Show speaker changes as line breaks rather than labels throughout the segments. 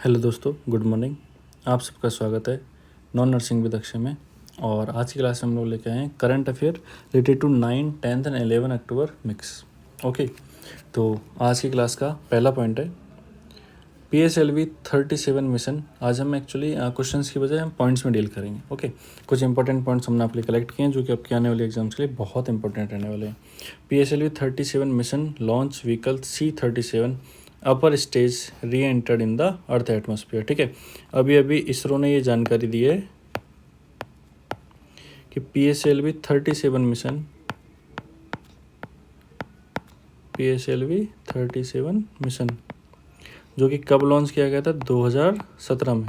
Hello दोस्तों, good morning. आप सबका स्वागत है नॉन नर्सिंग विद अक्षय में। और आज की क्लास में हम लोग लेके आए हैं current affair related to 9, 10th and 11 October mix. Okay, तो आज की क्लास का पहला पॉइंट है PSLV 37 मिशन। आज हम एक्चुअली क्वेश्चंस की बजाय हम पॉइंट्स में डील करेंगे। ओके, कुछ इंपॉर्टेंट पॉइंट्स हमने आपके लिए कलेक्ट किए हैं जो कि आपके आने वाले एग्जाम्स के लिए बहुत इंपॉर्टेंट रहने वाले हैं। PSLV 37 mission launch vehicle C-37 upper stage reentered in the earth atmosphere. ठीक है, अभी अभी इसरो ने ये जानकारी दी है कि PSLV 37 मिशन जो कि कब लॉन्च किया गया था 2017 में।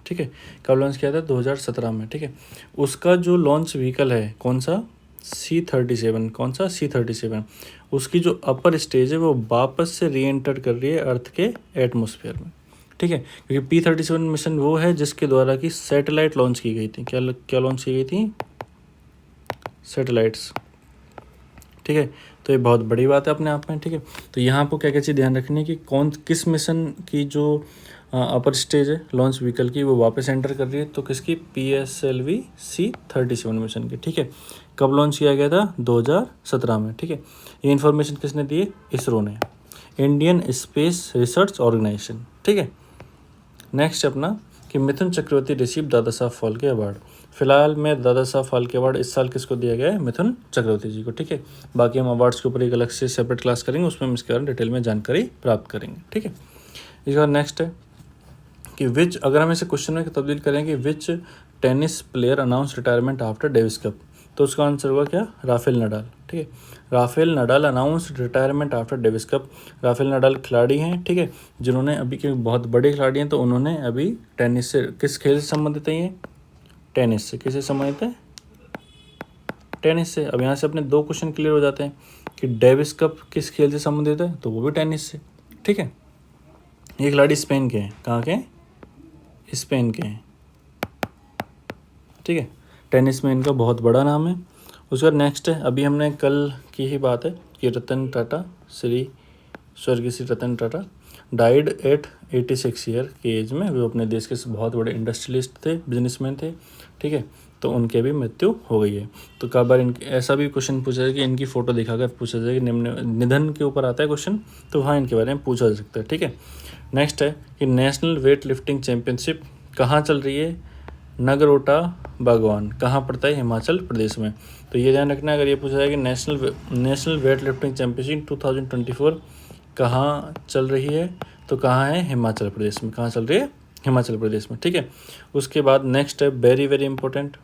ठीक है, कब लॉन्च किया था 2017 में। ठीक है, उसका जो लॉन्च व्हीकल है कौन सा C-37, कौन सा C-37, उसकी जो अपर स्टेज है वो वापस से री एंटर कर रही है अर्थ के एटमॉस्फेयर में। ठीक है, क्योंकि P-37 मिशन वो है जिसके द्वारा की सैटेलाइट लॉन्च की गई थी। क्या लॉन्च की गई थी? सैटेलाइट्स। ठीक है, तो ये बहुत बड़ी बात है अपने आप में। ठीक है, तो यहाँ पर क्या क्या चीज़ ध्यान रखनी है कि किस मिशन की जो अपर स्टेज है लॉन्च व्हीकल की वो वापस एंटर कर रही है, तो किसकी? PSLV C-37 मिशन की। ठीक है, कब लॉन्च किया गया था? 2017 में। ठीक है, ये इन्फॉर्मेशन किसने दी है? इसरो ने, इंडियन स्पेस रिसर्च ऑर्गेनाइजेशन। ठीक है, नेक्स्ट अपना कि मिथुन चक्रवर्ती रिसीव दादा साहब फाल्के अवार्ड। फिलहाल में दादा साहब फाल्के अवार्ड इस साल किसको दिया गया है? मिथुन चक्रवर्ती जी को। ठीक है, बाकी हम अवार्ड्स के ऊपर एक अलग से सेपरेट क्लास करेंगे, उसमें हम इसके बारे में डिटेल में जानकारी प्राप्त करेंगे। ठीक है, इसके बाद नेक्स्ट है कि विच, अगर हम इसे क्वेश्चन में तब्दील करें कि which tennis player announce retirement after Davis Cup, तो उसका आंसर होगा क्या? Rafael Nadal. ठीक है, Rafael Nadal announce retirement after Davis Cup. Rafael Nadal खिलाड़ी हैं, ठीक है, जिन्होंने अभी के बहुत बड़े खिलाड़ी हैं, तो उन्होंने अभी टेनिस से, किस खेल से संबंधित है ये? टेनिस से। किससे संबंधित है? टेनिस से। अब यहाँ से अपने दो क्वेश्चन क्लियर हो जाते हैं कि डेविस कप किस खेल से संबंधित है, तो वो भी टेनिस से। ठीक है, ये खिलाड़ी स्पेन के हैं। कहाँ के हैं? स्पेन के हैं। ठीक है, टेनिस में इनका बहुत बड़ा नाम है। उसके बाद नेक्स्ट है, अभी हमने कल की ही बात है कि रतन टाटा, स्वर्गीय Shri Ratan Tata died eight 86 year की एज में। वो अपने देश के बहुत बड़े इंडस्ट्रियलिस्ट थे, बिजनेसमैन थे। ठीक है, तो उनके भी मृत्यु हो गई है। तो कई बार इनके ऐसा भी क्वेश्चन पूछा जाए कि इनकी फ़ोटो दिखाकर पूछा जाए कि निधन के ऊपर आता है क्वेश्चन, तो हाँ इनके बारे में पूछा जा सकता है। ठीक है, नेक्स्ट है कि नेशनल वेट लिफ्टिंग चैम्पियनशिप कहाँ चल रही है? नगरोटा बागवान कहाँ पड़ता है? हिमाचल प्रदेश में। तो ये ध्यान रखना, अगर ये पूछा जाए कि नेशनल वेट लिफ्टिंग चैम्पियनशिप 2024 कहाँ चल रही है, तो कहाँ है? हिमाचल प्रदेश में। कहाँ चल रही है? हिमाचल प्रदेश में। ठीक है, उसके बाद नेक्स्ट है वेरी वेरी इंपॉर्टेंट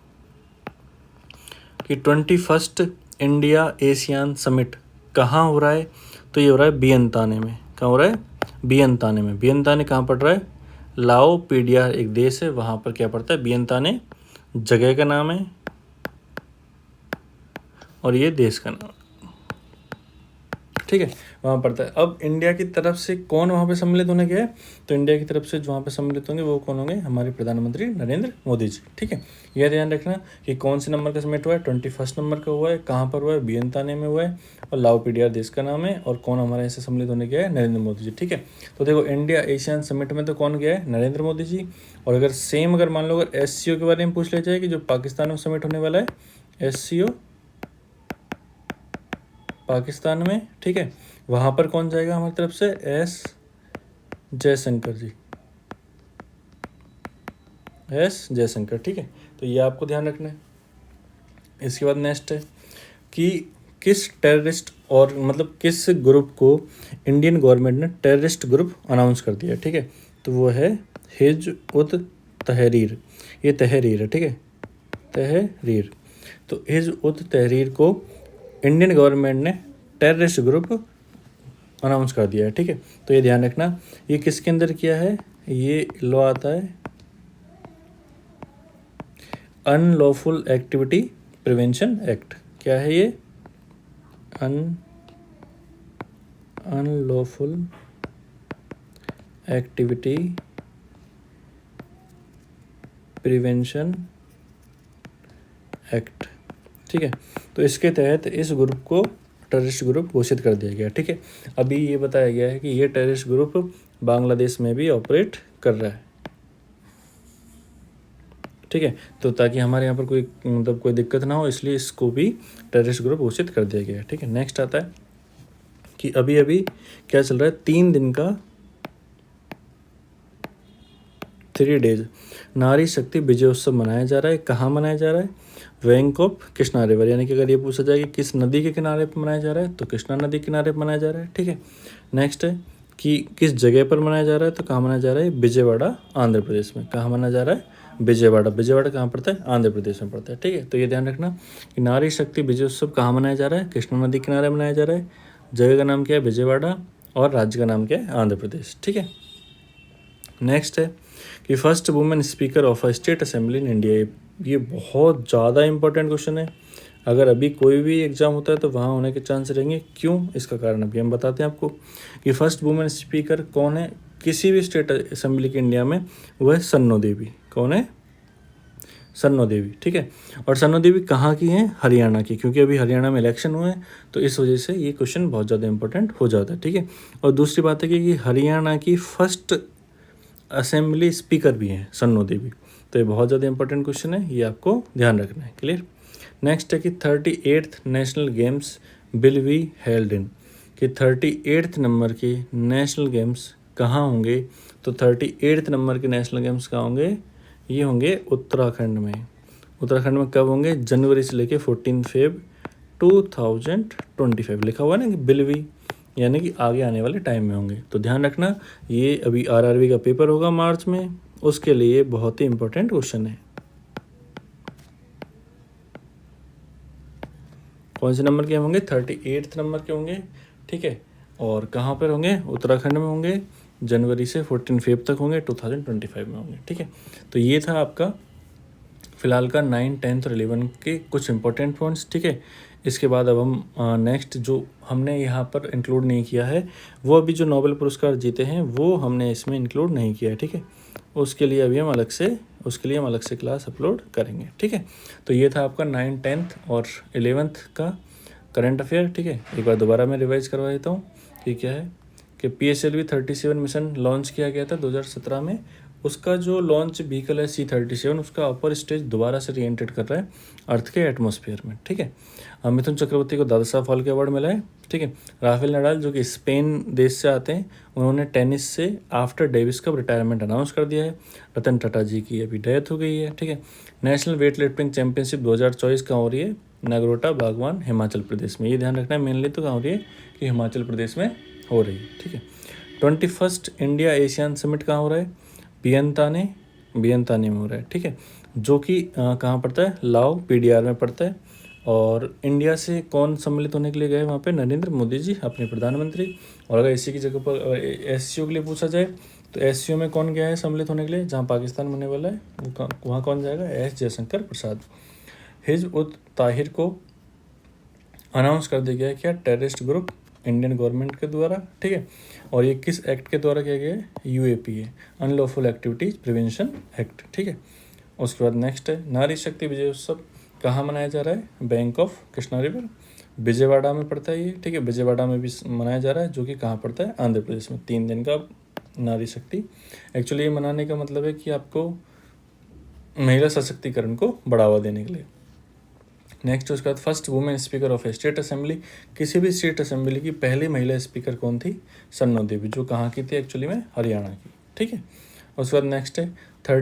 कि 21st इंडिया एशियान समिट कहाँ हो रहा है? तो ये हो रहा है बियंताने में। कहाँ हो रहा है? बियंताने में। बियंताने कहाँ पड़ रहा है? लाओपीडिया एक देश है, वहाँ पर क्या पड़ता है? बियंताने जगह का नाम है और ये देश का नाम है। ठीक है, वहाँ पड़ता है। अब इंडिया की तरफ से कौन वहाँ पे सम्मिलित होने गया है? तो इंडिया की तरफ से जो वहाँ पे सम्मिलित होंगे वो कौन होंगे? हमारे प्रधानमंत्री नरेंद्र मोदी जी। ठीक है, यह ध्यान रखना कि कौन से नंबर का समिट हुआ है? 21 नंबर का हुआ है। कहाँ पर हुआ है? बियंताने में हुआ है और लाओपीडिया देश का नाम है। और कौन हमारे यहाँ से सम्मिलित होने गया है? नरेंद्र मोदी जी। ठीक है, तो देखो इंडिया एशियन समिट में तो कौन गया है? नरेंद्र मोदी जी। और अगर सेम, अगर मान लो अगर SCO के बारे में पूछ लिया जाए कि जो पाकिस्तान में समिट होने वाला है, SCO पाकिस्तान में। ठीक है, वहाँ पर कौन जाएगा हमारी तरफ से? S जयशंकर जी। S जयशंकर। ठीक है, तो ये आपको ध्यान रखना है। इसके बाद नेक्स्ट है कि किस टेररिस्ट और मतलब किस ग्रुप को इंडियन गवर्नमेंट ने टेररिस्ट ग्रुप अनाउंस कर दिया है? ठीक है, तो वो है हिजबुत तहरीर। ये तहरीर है। ठीक है, तहरीर। तो हिजबुत तहरीर को इंडियन गवर्नमेंट ने टेररिस्ट ग्रुप अनाउंस कर दिया है। ठीक है, तो ये ध्यान रखना, ये किसके अंदर किया है? ये लॉ आता है अनलॉफुल एक्टिविटी प्रिवेंशन एक्ट। क्या है ये? Unlawful activity prevention act. ठीक है, तो इसके तहत इस ग्रुप को टेररिस्ट ग्रुप घोषित कर दिया गया। ठीक है, अभी ये बताया गया है कि ये टेररिस्ट ग्रुप बांग्लादेश में भी ऑपरेट कर रहा है। ठीक है, तो ताकि हमारे यहाँ पर कोई मतलब कोई दिक्कत ना हो, इसलिए इसको भी टेररिस्ट ग्रुप घोषित कर दिया गया है। ठीक है, नेक्स्ट आता है कि अभी अभी क्या चल रहा है, 3 दिन का 3 डेज नारी शक्ति विजय उत्सव मनाया जा रहा है। कहाँ मनाया जा रहा है? बैंक ऑफ कृष्णा रिवर, यानी कि अगर ये पूछा जाए कि किस नदी के किनारे पर मनाया जा रहा है, तो कृष्णा नदी के किनारे पर मनाया जा रहा है। ठीक है, नेक्स्ट है कि किस जगह पर मनाया जा रहा है, तो कहाँ मनाया जा रहा है? विजयवाड़ा, आंध्र प्रदेश में। कहाँ मनाया जा रहा है? विजयवाड़ा। विजयवाड़ा कहाँ पड़ता है? आंध्र प्रदेश में पड़ता है। ठीक है, तो ये ध्यान रखना कि नारी शक्ति विजय उत्सव कहाँ मनाया जा रहा है? कृष्णा नदी किनारे मनाया जा रहा है। जगह का नाम क्या है? विजयवाड़ा, और राज्य का नाम क्या है? आंध्र प्रदेश। ठीक है, नेक्स्ट है कि first women speaker of a state assembly in India. ये बहुत ज़्यादा इंपॉर्टेंट क्वेश्चन है, अगर अभी कोई भी एग्जाम होता है तो वहाँ होने के चांस रहेंगे। क्यों? इसका कारण अभी हम बताते हैं आपको कि फर्स्ट वुमेन स्पीकर कौन है किसी भी स्टेट असेंबली के इंडिया में, वो है सन्नो देवी। कौन है? सन्नो देवी। ठीक है, और सन्नो देवी कहाँ की हैं? हरियाणा की, क्योंकि अभी हरियाणा में इलेक्शन हुए हैं, तो इस वजह से ये क्वेश्चन बहुत ज़्यादा इंपॉर्टेंट हो जाता है। ठीक है, और दूसरी बात है कि हरियाणा की फर्स्ट असेंबली स्पीकर भी हैं सन्नो देवी, तो ये बहुत ज़्यादा इंपॉर्टेंट क्वेश्चन है, ये आपको ध्यान रखना है। क्लियर? नेक्स्ट है कि 38th national games will be held in, कि 38th नंबर के नेशनल गेम्स कहाँ होंगे? तो 38th नंबर के नेशनल गेम्स कहाँ होंगे? ये होंगे उत्तराखंड में। उत्तराखंड में कब होंगे? जनवरी से लेके 14 फेब 2025 लिखा हुआ है ना कि विल बी, यानी कि आगे आने वाले टाइम में होंगे। तो ध्यान रखना, ये अभी आरआरबी का पेपर होगा मार्च में, उसके लिए बहुत ही इंपॉर्टेंट क्वेश्चन है। कौन से नंबर के होंगे? 38th नंबर के होंगे। ठीक है, और कहाँ पर होंगे? उत्तराखंड में होंगे। जनवरी से 14 फेब तक होंगे, 2025 में होंगे। ठीक है, तो ये था आपका फिलहाल का 9, 10 और 11 के कुछ इंपॉर्टेंट पॉइंट्स। ठीक है, इसके बाद अब हम नेक्स्ट जो हमने यहाँ पर इंक्लूड नहीं किया है, वो अभी जो नोबेल पुरस्कार जीते हैं वो हमने इसमें इंक्लूड नहीं किया है। ठीक है, उसके लिए अभी हम अलग से क्लास अपलोड करेंगे। ठीक है, तो ये था आपका 9, 10 और 11th का करंट अफेयर। ठीक है, एक बार दोबारा मैं रिवाइज करवा देता हूँ कि क्या है कि PSLV 37 मिशन लॉन्च किया गया था 2017 में। उसका जो लॉन्च व्हीकल है C-37, उसका अपर स्टेज दोबारा से रीएंट्रेट कर रहा है अर्थ के एटमॉस्फेयर में। ठीक है, मिथुन चक्रवर्ती को दादा साहब फाल्के अवार्ड मिला है। ठीक है, राफेल नडाल जो कि स्पेन देश से आते हैं, उन्होंने टेनिस से after Davis cup retirement announce कर दिया है। रतन टाटा जी की अभी डेथ हो गई है। ठीक है, नेशनल वेट लिफ्टिंग चैंपियनशिप 2024 कहाँ हो रही है? नगरोटा बागवान, हिमाचल प्रदेश में। ये ध्यान रखना है मेनली, तो कहाँ हो रही है? कि हिमाचल प्रदेश में हो रही है। ठीक है, 21st इंडिया एशियान समिट कहाँ हो रहा है? बियंताने में हो रहा है। ठीक है, जो कि कहाँ पड़ता है? लाओ PDR में पड़ता है। और इंडिया से कौन सम्मिलित होने के लिए गए वहाँ पे? नरेंद्र मोदी जी, अपने प्रधानमंत्री। और अगर इसी की जगह पर SCO के लिए पूछा जाए तो SCO में कौन गया है सम्मिलित होने के लिए? जहाँ पाकिस्तान बनने वाला है वहाँ कौन जाएगा? S जयशंकर प्रसाद। हिजब उत ताहिर को अनाउंस कर दिया गया है क्या? टेररिस्ट ग्रुप इंडियन गवर्नमेंट के द्वारा। ठीक है, और ये किस एक्ट के द्वारा किया गया है? UAPA, unlawful activities prevention act. ठीक है, उसके बाद नेक्स्ट है नारी शक्ति विजय उत्सव कहाँ मनाया जा रहा है? Bank of Krishna river, Vijayawada में पड़ता है ये। ठीक है, विजयवाड़ा में भी मनाया जा रहा है, जो कि कहाँ पड़ता है? आंध्र प्रदेश में। 3 दिन का नारी शक्ति, एक्चुअली ये मनाने का मतलब है कि आपको महिला सशक्तिकरण को बढ़ावा देने के लिए। नेक्स्ट उसके बाद first women speaker of A state assembly, किसी भी स्टेट असेंबली की पहली महिला स्पीकर कौन थी? सन्नो देवी, जो कहाँ की थी? एक्चुअली में हरियाणा की। ठीक है, उसके बाद नेक्स्ट है 30